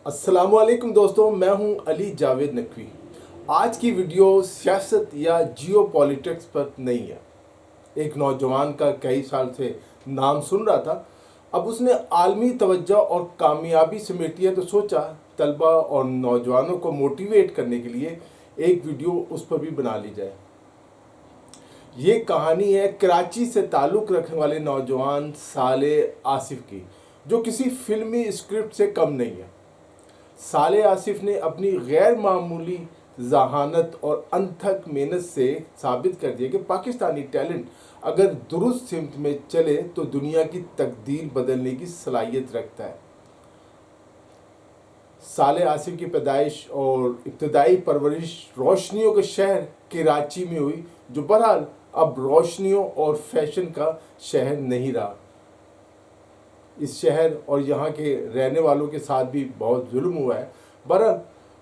السلام علیکم دوستوں، میں ہوں علی جاوید نقوی۔ آج کی ویڈیو سیاست یا جیو پولیٹکس پر نہیں ہے۔ ایک نوجوان کا کئی سال سے نام سن رہا تھا، اب اس نے عالمی توجہ اور کامیابی سمیٹی ہے تو سوچا طلبہ اور نوجوانوں کو موٹیویٹ کرنے کے لیے ایک ویڈیو اس پر بھی بنا لی جائے۔ یہ کہانی ہے کراچی سے تعلق رکھنے والے نوجوان صالح آصف کی، جو کسی فلمی اسکرپٹ سے کم نہیں ہے۔ صالح آصف نے اپنی غیر معمولی ذہانت اور انتھک محنت سے ثابت کر دیا کہ پاکستانی ٹیلنٹ اگر درست سمت میں چلے تو دنیا کی تقدیر بدلنے کی صلاحیت رکھتا ہے۔ صالح آصف کی پیدائش اور ابتدائی پرورش روشنیوں کے شہر کراچی میں ہوئی، جو بہرحال اب روشنیوں اور فیشن کا شہر نہیں رہا۔ اس شہر اور یہاں کے رہنے والوں کے ساتھ بھی بہت ظلم ہوا ہے۔ بہرحال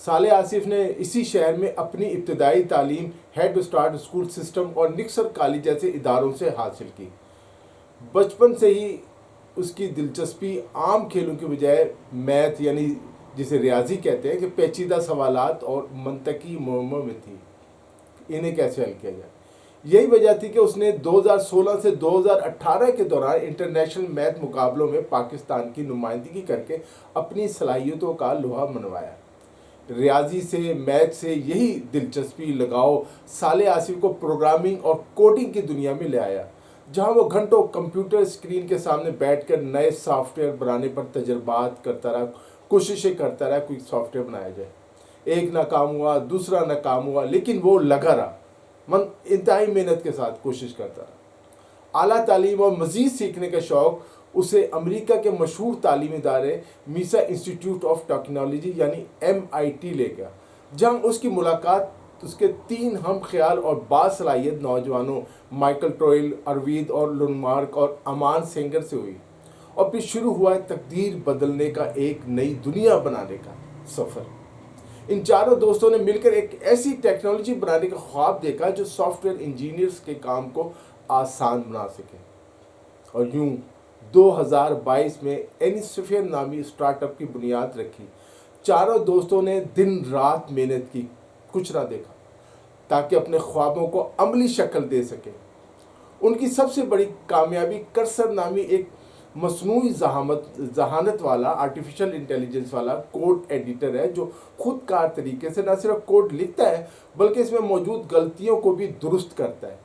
صالح آصف نے اسی شہر میں اپنی ابتدائی تعلیم ہیڈ اسٹارٹ اسکول سسٹم اور نکسر کالج جیسے اداروں سے حاصل کی۔ بچپن سے ہی اس کی دلچسپی عام کھیلوں کی بجائے میتھ یعنی جسے ریاضی کہتے ہیں کہ پیچیدہ سوالات اور منطقی معموں میں تھی، انہیں کیسے حل کیا جائے۔ یہی وجہ تھی کہ اس نے 2016 سے 2018 کے دوران انٹرنیشنل میتھ مقابلوں میں پاکستان کی نمائندگی کر کے اپنی صلاحیتوں کا لوہا منوایا۔ ریاضی سے، میتھ سے یہی دلچسپی لگاؤ صالح آصف کو پروگرامنگ اور کوڈنگ کی دنیا میں لے آیا، جہاں وہ گھنٹوں کمپیوٹر اسکرین کے سامنے بیٹھ کر نئے سافٹ ویئر بنانے پر تجربات کرتا رہا، کوششیں کرتا رہا کوئی سافٹ ویئر بنایا جائے۔ ایک ناکام ہوا، دوسرا ناکام ہوا، لیکن وہ لگا رہا، انتہائی محنت کے ساتھ کوشش کرتا رہا۔ اعلیٰ تعلیم اور مزید سیکھنے کا شوق اسے امریکہ کے مشہور تعلیمی ادارے میسا انسٹیٹیوٹ آف ٹیکنالوجی یعنی MIT لے گیا، جہاں اس کی ملاقات اس کے 3 ہم خیال اور باصلاحیت نوجوانوں مائیکل ٹوئل، اروید اور لنمارک اور امان سینگر سے ہوئی، اور پھر شروع ہوا تقدیر بدلنے کا ایک نئی دنیا بنانے کا سفر۔ ان چاروں دوستوں نے مل کر ایک ایسی ٹیکنالوجی بنانے کا خواب دیکھا جو سافٹ ویئر انجینئرز کے کام کو آسان بنا سکے، اور یوں 2022 میں اینیسفیئر نامی اسٹارٹ اپ کی بنیاد رکھی۔ چاروں دوستوں نے دن رات محنت کی، کچھ نہ دیکھا، تاکہ اپنے خوابوں کو عملی شکل دے سکے۔ ان کی سب سے بڑی کامیابی کرسر نامی ایک مصنوعی ذہانت والا آرٹیفیشل انٹیلیجنس والا کوڈ ایڈیٹر ہے، جو خود کار طریقے سے نہ صرف کوڈ لکھتا ہے بلکہ اس میں موجود غلطیوں کو بھی درست کرتا ہے۔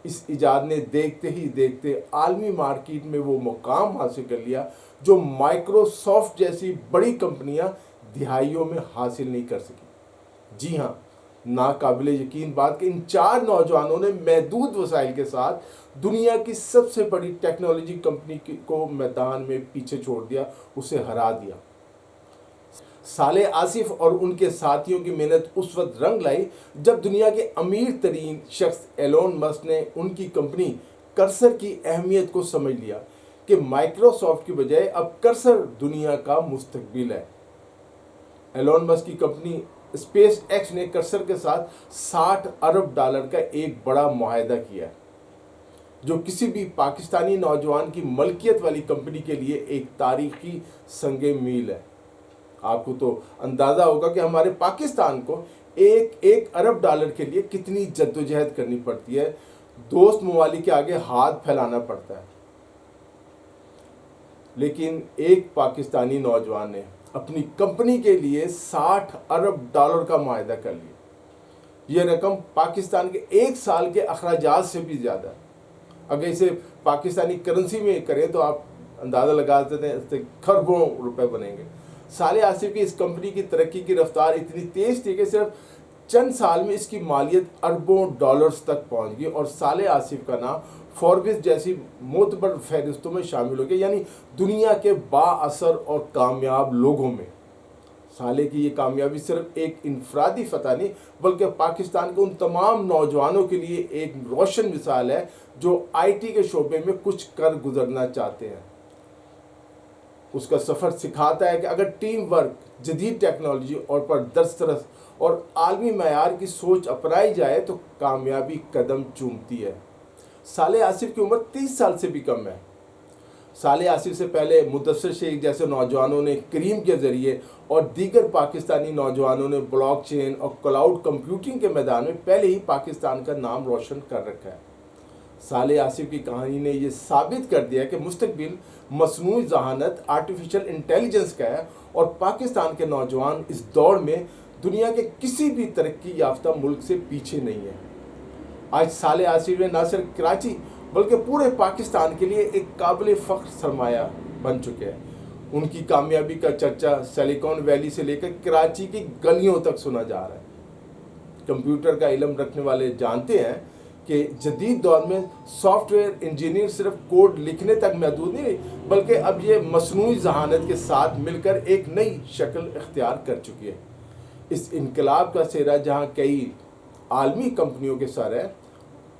اس ایجاد نے دیکھتے ہی دیکھتے عالمی مارکیٹ میں وہ مقام حاصل کر لیا جو مائکروسافٹ جیسی بڑی کمپنیاں دہائیوں میں حاصل نہیں کر سکی۔ جی ہاں، ناقابل یقین بات کہ ان 4 نوجوانوں نے محدود وسائل کے ساتھ دنیا کی سب سے بڑی ٹیکنالوجی کمپنی کو میدان میں پیچھے چھوڑ دیا، اسے ہرا دیا۔ صالح آصف اور ان کے ساتھیوں کی محنت اس وقت رنگ لائی جب دنیا کے امیر ترین شخص ایلون مسک نے ان کی کمپنی کرسر کی اہمیت کو سمجھ لیا کہ مائکروسافٹ کی بجائے اب کرسر دنیا کا مستقبل ہے۔ ایلون مسک کی کمپنی اسپیس ایکس نے کرسر کے ساتھ $60 ارب کا ایک بڑا معاہدہ کیا ہے، جو کسی بھی پاکستانی نوجوان کی ملکیت والی کمپنی کے لیے ایک تاریخی سنگ میل ہے۔ آپ کو تو اندازہ ہوگا کہ ہمارے پاکستان کو $1 ارب کے لیے کتنی جدوجہد کرنی پڑتی ہے، دوست ممالک کے آگے ہاتھ پھیلانا پڑتا ہے، لیکن ایک پاکستانی نوجوان نے اپنی کمپنی کے لیے $60 ارب کا معاہدہ کر لیا۔ یہ رقم پاکستان کے 1 سال کے اخراجات سے بھی زیادہ ہے۔ اگر اسے پاکستانی کرنسی میں کریں تو آپ اندازہ لگا سکتے ہیں اس سے کھربوں روپے بنیں گے۔ صالح آصف کی اس کمپنی کی ترقی کی رفتار اتنی تیز تھی کہ صرف چند سال میں اس کی مالیت اربوں ڈالرز تک پہنچ گئی، اور صالح آصف کا نام فوربس جیسی معتبر فہرستوں میں شامل ہو گیا، یعنی دنیا کے با اثر اور کامیاب لوگوں میں۔ صالح کی یہ کامیابی صرف ایک انفرادی فتح نہیں بلکہ پاکستان کے ان تمام نوجوانوں کے لیے ایک روشن مثال ہے جو IT کے شعبے میں کچھ کر گزرنا چاہتے ہیں۔ اس کا سفر سکھاتا ہے کہ اگر ٹیم ورک، جدید ٹیکنالوجی اور پر دسترس اور عالمی معیار کی سوچ اپنائی جائے تو کامیابی قدم چومتی ہے۔ صالح آصف کی عمر 30 سال سے بھی کم ہے۔ صالح آصف سے پہلے مدثر شیخ جیسے نوجوانوں نے کریم کے ذریعے اور دیگر پاکستانی نوجوانوں نے بلاک چین اور کلاؤڈ کمپیوٹنگ کے میدان میں پہلے ہی پاکستان کا نام روشن کر رکھا ہے۔ صالح آصف کی کہانی نے یہ ثابت کر دیا کہ مستقبل مصنوعی ذہانت آرٹیفیشل انٹیلیجنس کا ہے، اور پاکستان کے نوجوان اس دوڑ میں دنیا کے کسی بھی ترقی یافتہ ملک سے پیچھے نہیں ہیں۔ آج صالح آصف نے نہ صرف کراچی بلکہ پورے پاکستان کے لیے ایک قابل فخر سرمایہ بن چکے ہیں۔ ان کی کامیابی کا چرچا سلیکون ویلی سے لے کر کراچی کی گلیوں تک سنا جا رہا ہے۔ کمپیوٹر کا علم رکھنے والے جانتے ہیں کہ جدید دور میں سافٹ ویئر انجینئر صرف کوڈ لکھنے تک محدود نہیں، بلکہ اب یہ مصنوعی ذہانت کے ساتھ مل کر ایک نئی شکل اختیار کر چکی ہے۔ اس انقلاب کا سہرا جہاں کئی عالمی کمپنیوں کے سر ہے،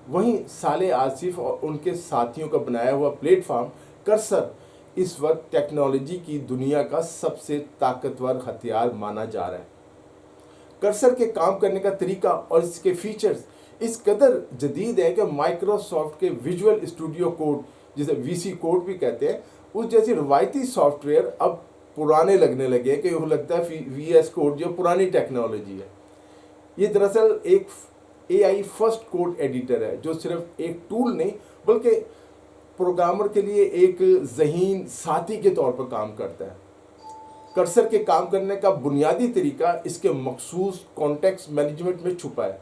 وہیں صالح آصف اور ان کے ساتھیوں کا بنایا ہوا پلیٹ فارم کرسر اس وقت ٹیکنالوجی کی دنیا کا سب سے طاقتور ہتھیار مانا جا رہا ہے۔ کرسر کے کام کرنے کا طریقہ اور اس کے فیچرز اس قدر جدید ہے کہ مائکروسافٹ کے ویژول اسٹوڈیو کوڈ، جسے وی سی کوڈ بھی کہتے ہیں، اس جیسی روایتی سافٹ ویئر اب پرانے لگنے لگے کہ وہ لگتا ہے وی ایس کوڈ جو پرانی ٹیکنالوجی ہے۔ یہ دراصل ایک اے آئی فرسٹ کوڈ ایڈیٹر ہے جو صرف ایک ٹول نہیں بلکہ پروگرامر کے لیے ایک ذہین ساتھی کے طور پر کام کرتا ہے۔ کرسر کے کام کرنے کا بنیادی طریقہ اس کے مخصوص کانٹیکسٹ مینجمنٹ میں چھپا ہے۔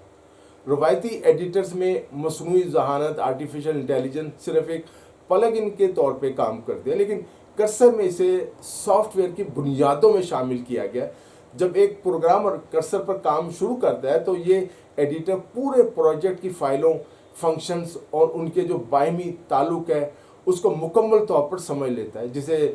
روایتی ایڈیٹرز میں مصنوعی ذہانت آرٹیفیشل انٹیلیجنس صرف ایک پلگ ان کے طور پہ کام کرتے ہیں، لیکن کرسر میں اسے سافٹ ویئر کی بنیادوں میں شامل کیا گیا۔ جب ایک پروگرامر کرسر پر کام شروع کرتا ہے تو یہ ایڈیٹر پورے پروجیکٹ کی فائلوں، فنکشنز اور ان کے جو باہمی تعلق ہے اس کو مکمل طور پر سمجھ لیتا ہے، جسے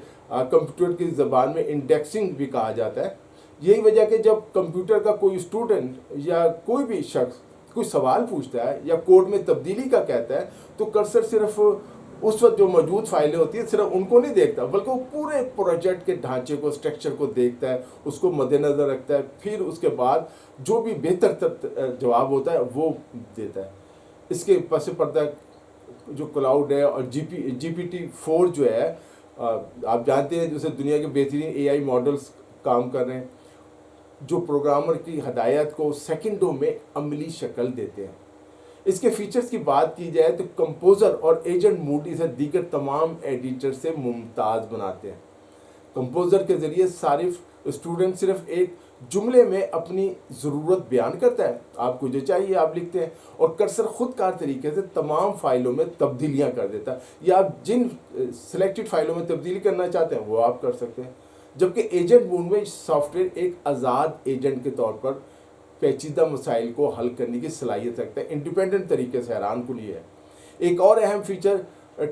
کمپیوٹر کی زبان میں انڈیکسنگ بھی کہا جاتا ہے۔ یہی وجہ کہ جب کمپیوٹر کا کوئی اسٹوڈنٹ یا کوئی بھی شخص کوئی سوال پوچھتا ہے یا کوڈ میں تبدیلی کا کہتا ہے تو کرسر صرف اس وقت جو موجود فائلیں ہوتی ہیں صرف ان کو نہیں دیکھتا، بلکہ وہ پورے پروجیکٹ کے ڈھانچے کو، اسٹرکچر کو دیکھتا ہے، اس کو مد نظر رکھتا ہے، پھر اس کے بعد جو بھی بہتر جواب ہوتا ہے وہ دیتا ہے۔ اس کے پس پردہ جو کلاؤڈ ہے اور جی پی ٹی 4 جو ہے، آپ جانتے ہیں جسے دنیا کے بہترین اے آئی ماڈلز کام کر رہے ہیں، جو پروگرامر کی ہدایت کو سیکنڈوں میں عملی شکل دیتے ہیں۔ اس کے فیچرز کی بات کی جائے تو کمپوزر اور ایجنٹ موڈ اسے دیگر تمام ایڈیٹر سے ممتاز بناتے ہیں۔ کمپوزر کے ذریعے صارف اسٹوڈنٹ صرف ایک جملے میں اپنی ضرورت بیان کرتا ہے، آپ کو جو چاہیے آپ لکھتے ہیں، اور کرسر خود کار طریقے سے تمام فائلوں میں تبدیلیاں کر دیتا ہے، یا آپ جن سلیکٹڈ فائلوں میں تبدیلی کرنا چاہتے ہیں وہ آپ کر سکتے ہیں۔ جبکہ ایجنٹ موڈ میں سافٹ ویئر ایک آزاد ایجنٹ کے طور پر پیچیدہ مسائل کو حل کرنے کی صلاحیت رکھتا ہے، انڈیپینڈنٹ طریقے سے، حیران کن یہ ہے۔ ایک اور اہم فیچر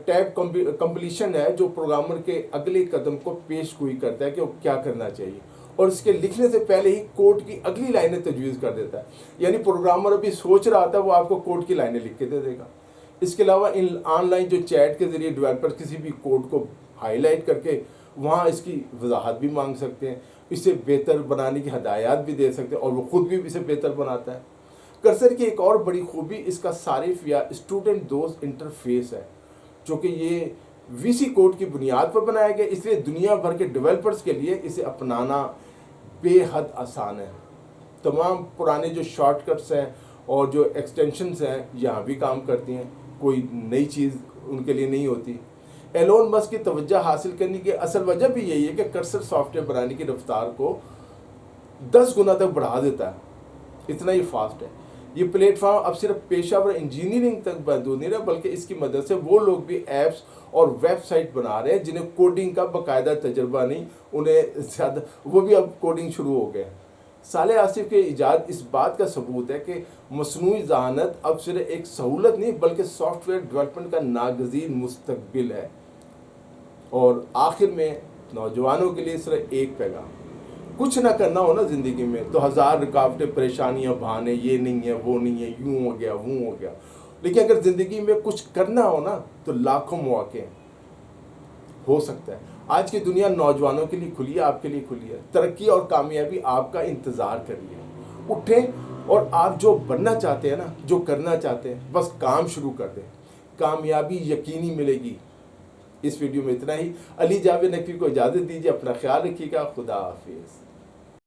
ٹیب کمپلیشن ہے جو پروگرامر کے اگلے قدم کو پیش گوئی کرتا ہے کہ وہ کیا کرنا چاہیے، اور اس کے لکھنے سے پہلے ہی کوڈ کی اگلی لائنیں تجویز کر دیتا ہے، یعنی پروگرامر ابھی سوچ رہا تھا وہ آپ کو کوڈ کی لائنیں لکھ کے دے دے گا۔ اس کے علاوہ آن لائن جو چیٹ کے ذریعے ڈیولپر کسی بھی کوڈ کو ہائی لائٹ کر کے وہاں اس کی وضاحت بھی مانگ سکتے ہیں، اسے بہتر بنانے کی ہدایات بھی دے سکتے ہیں، اور وہ خود بھی اسے بہتر بناتا ہے۔ کرسر کی ایک اور بڑی خوبی اس کا صارف یا اسٹوڈنٹ دوست انٹرفیس ہے، جو کہ یہ وی سی کوڈ کی بنیاد پر بنایا گیا، اس لیے دنیا بھر کے ڈیولپرز کے لیے اسے اپنانا بے حد آسان ہے۔ تمام پرانے جو شارٹ کٹس ہیں اور جو ایکسٹینشنز ہیں یہاں بھی کام کرتی ہیں، کوئی نئی چیز ان کے لیے نہیں ہوتی۔ ایلون مسک کی توجہ حاصل کرنے کی اصل وجہ بھی یہی ہے کہ کرسر سافٹ ویئر بنانے کی رفتار کو 10 گنا تک بڑھا دیتا ہے، اتنا ہی فاسٹ ہے۔ یہ پلیٹ فارم اب صرف پیشہ ور انجینئرنگ تک محدود نہیں رہا، بلکہ اس کی مدد سے وہ لوگ بھی ایپس اور ویب سائٹ بنا رہے ہیں جنہیں کوڈنگ کا باقاعدہ تجربہ نہیں، انہیں زیادہ وہ بھی اب کوڈنگ شروع ہو گئے ہیں۔ صالح آصف کے ایجاد اس بات کا ثبوت ہے کہ مصنوعی ذہانت اب صرف ایک سہولت نہیں بلکہ سافٹ ویئر ڈیولپمنٹ کا ناگزیر مستقبل ہے۔ اور آخر میں نوجوانوں کے لیے صرف ایک پیغام: کچھ نہ کرنا ہو نا زندگی میں تو ہزار رکاوٹیں، پریشانیاں، بہانے، یہ نہیں ہے وہ نہیں ہے، یوں ہو گیا وہ ہو گیا، لیکن اگر زندگی میں کچھ کرنا ہو نا تو لاکھوں مواقع ہو سکتا ہے۔ آج کی دنیا نوجوانوں کے لیے کھلی ہے، آپ کے لیے کھلی ہے۔ ترقی اور کامیابی آپ کا انتظار کر رہی ہے۔ اٹھیں اور آپ جو بننا چاہتے ہیں نا، جو کرنا چاہتے ہیں، بس کام شروع کر دیں۔ کامیابی یقینی ملے گی، اس ویڈیو میں اتنا ہی. علی جاوید نقوی کو اجازت دیجیے. اپنا خیال رکھیے گا. خدا حافظ.